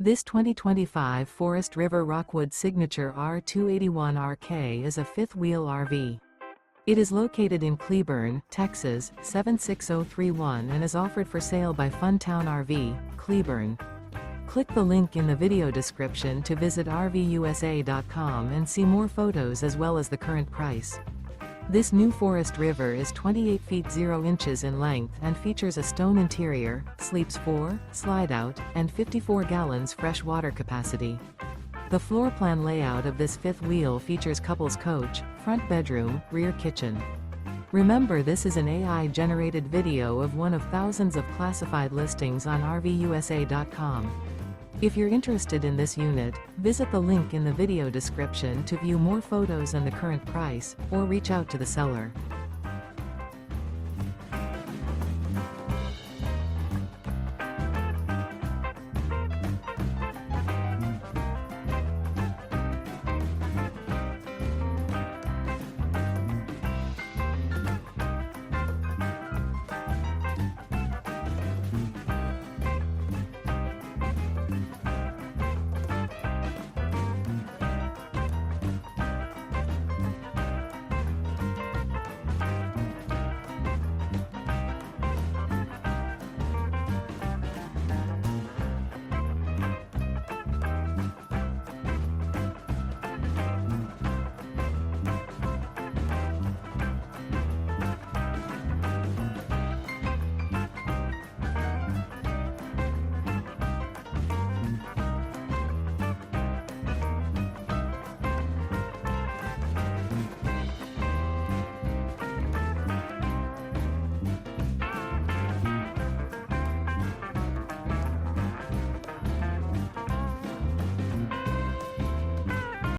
This 2025 Forest River Rockwood Signature R281RK is a fifth-wheel RV. It is located in Cleburne, Texas, 76031 and is offered for sale by Funtown RV, Cleburne. Click the link in the video description to visit RVUSA.com and see more photos as well as the current price. This new Forest River is 28 feet 0 inches in length and features a stone interior, sleeps 4, slide-out, and 54 gallons fresh water capacity. The floor plan layout of this fifth wheel features couples coach, front bedroom, rear kitchen. Remember, this is an AI-generated video of one of thousands of classified listings on RVUSA.com. If you're interested in this unit, visit the link in the video description to view more photos and the current price, or reach out to the seller.